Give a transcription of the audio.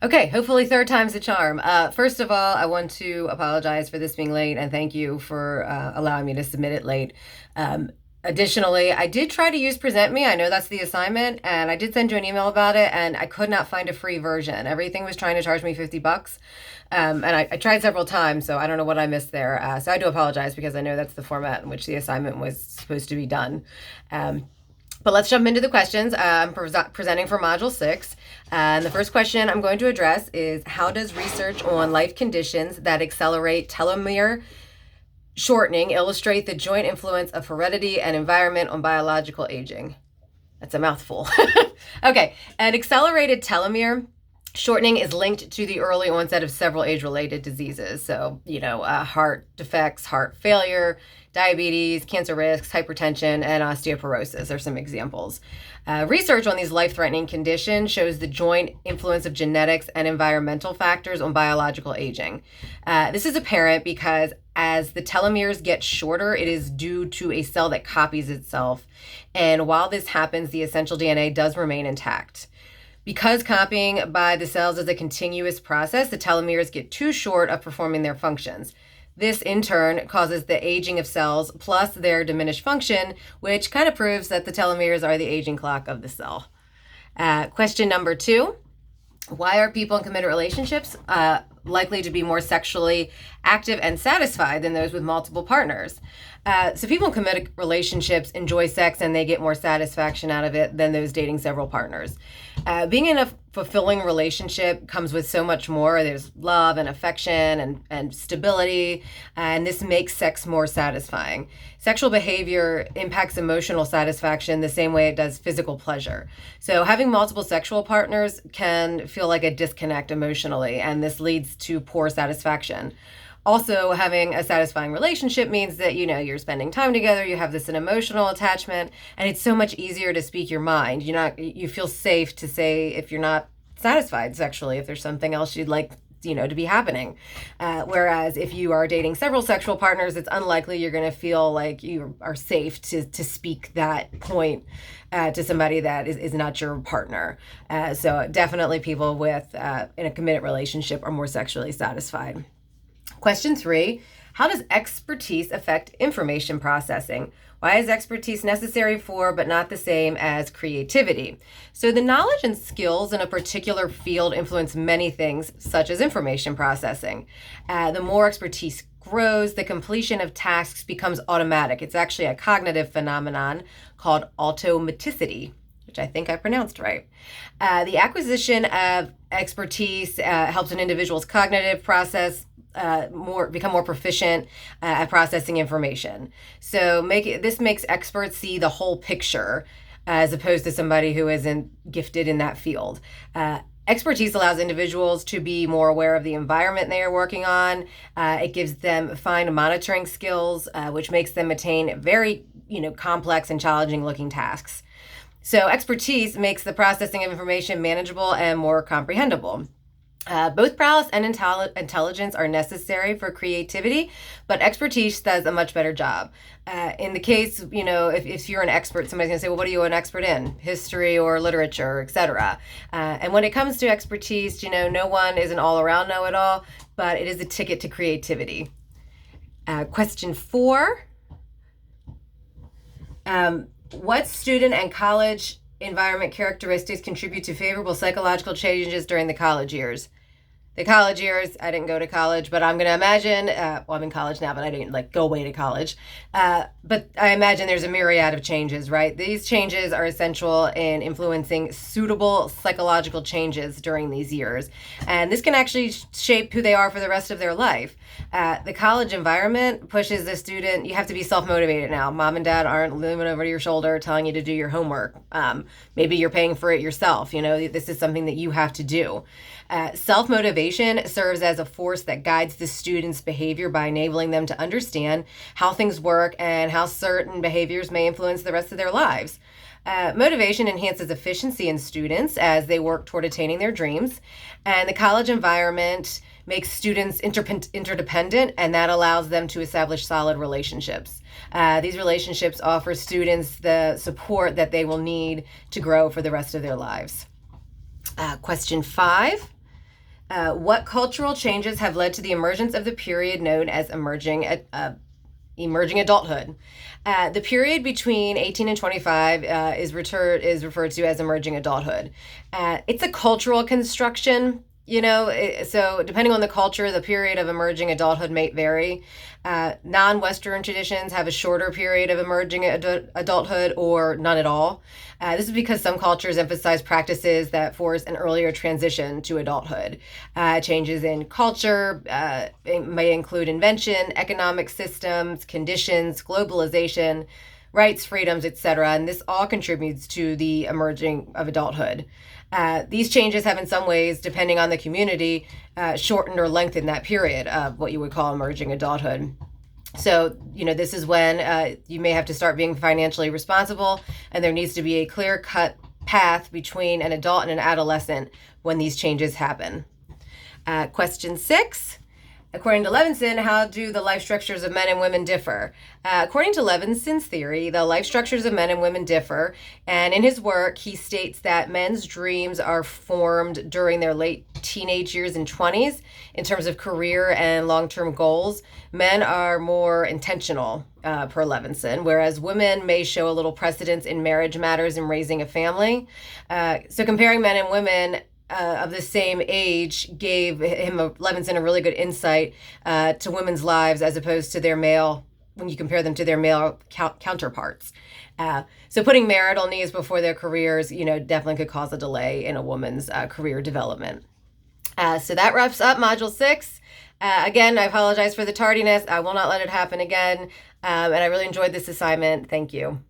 Okay, hopefully third time's the charm. First of all, I want to apologize for this being late and thank you for allowing me to submit it late. Um, Additionally, I did try to use Present Me. I know that's the assignment, and I did send you an email about it, and I could not find a free version. Everything was trying to charge me $50. And I tried several times, so I don't know what I missed there. So I do apologize because I know that's the format in which the assignment was supposed to be done. Um, but let's jump into the questions. I'm presenting for Module 6. And the first question I'm going to address is, how does research on life conditions that accelerate telomere shortening illustrate the joint influence of heredity and environment on biological aging? That's a mouthful. Okay, an accelerated telomere shortening is linked to the early onset of several age-related diseases. So, heart defects, heart failure, diabetes, cancer risks, hypertension, and osteoporosis are some examples. Research on these life-threatening conditions shows the joint influence of genetics and environmental factors on biological aging. This is apparent because as the telomeres get shorter, it is due to a cell that copies itself. And while this happens, the essential DNA does remain intact. Because copying by the cells is a continuous process, the telomeres get too short of performing their functions. This, in turn, causes the aging of cells plus their diminished function, which kind of proves that the telomeres are the aging clock of the cell. Question number 2. Why are people in committed relationships likely to be more sexually active and satisfied than those with multiple partners? So people in committed relationships enjoy sex and they get more satisfaction out of it than those dating several partners. Being in a fulfilling relationship comes with so much more. There's love and affection and stability, and this makes sex more satisfying. Sexual behavior impacts emotional satisfaction the same way it does physical pleasure. So having multiple sexual partners can feel like a disconnect emotionally, and this leads to poor satisfaction. Also, having a satisfying relationship means that, you're spending time together, you have this an emotional attachment, and it's so much easier to speak your mind. You feel safe to say if you're not satisfied sexually, if there's something else you'd like, to be happening. Whereas if you are dating several sexual partners, it's unlikely you're going to feel like you are safe to speak that point to somebody that is not your partner. So definitely people with in a committed relationship are more sexually satisfied. Question 3, how does expertise affect information processing? Why is expertise necessary for but not the same as creativity? So the knowledge and skills in a particular field influence many things, such as information processing. The more expertise grows, the completion of tasks becomes automatic. It's actually a cognitive phenomenon called automaticity, which I think I pronounced right. The acquisition of expertise helps an individual's cognitive process become more proficient at processing information. So this makes experts see the whole picture as opposed to somebody who isn't gifted in that field. Expertise allows individuals to be more aware of the environment they are working on. It gives them fine monitoring skills, which makes them attain very, complex and challenging looking tasks. So expertise makes the processing of information manageable and more comprehensible. Both prowess and intelligence are necessary for creativity, but expertise does a much better job. In the case, if you're an expert, somebody's going to say, well, what are you an expert in? History or literature, etc. And when it comes to expertise, no one is an all-around know-it-all, but it is a ticket to creativity. Question 4. What student and college environment characteristics contribute to favorable psychological changes during the college years? The college years, I didn't go to college, but I'm going to imagine, I'm in college now, but I didn't go away to college. But I imagine there's a myriad of changes, right? These changes are essential in influencing suitable psychological changes during these years. And this can actually shape who they are for the rest of their life. The college environment pushes the student, you have to be self-motivated now. Mom and dad aren't looming over your shoulder telling you to do your homework. Maybe you're paying for it yourself. This is something that you have to do. Self-motivation serves as a force that guides the student's behavior by enabling them to understand how things work and how certain behaviors may influence the rest of their lives. Motivation enhances efficiency in students as they work toward attaining their dreams, and the college environment makes students interdependent, and that allows them to establish solid relationships. These relationships offer students the support that they will need to grow for the rest of their lives. Question 5. What cultural changes have led to the emergence of the period known as emerging adulthood? The period between 18 and 25 is referred to as emerging adulthood. It's a cultural construction. So depending on the culture, the period of emerging adulthood may vary. Non-Western traditions have a shorter period of emerging adulthood or none at all. This is because some cultures emphasize practices that force an earlier transition to adulthood. Changes in culture may include invention, economic systems, conditions, globalization, rights, freedoms, etc. And this all contributes to the emerging of adulthood. These changes have in some ways, depending on the community, shortened or lengthened that period of what you would call emerging adulthood. So, this is when you may have to start being financially responsible, and there needs to be a clear-cut path between an adult and an adolescent when these changes happen. Question 6. According to Levinson, how do the life structures of men and women differ? According to Levinson's theory, the life structures of men and women differ, and in his work, he states that men's dreams are formed during their late teenage years and 20s in terms of career and long-term goals. Men are more intentional, per Levinson, whereas women may show a little precedence in marriage matters and raising a family. So comparing men and women of the same age gave Levinson a really good insight to women's lives as opposed to their male, when you compare them to their male counterparts. So putting marital needs before their careers, definitely could cause a delay in a woman's career development. So that wraps up Module 6. Again, I apologize for the tardiness. I will not let it happen again. And I really enjoyed this assignment. Thank you.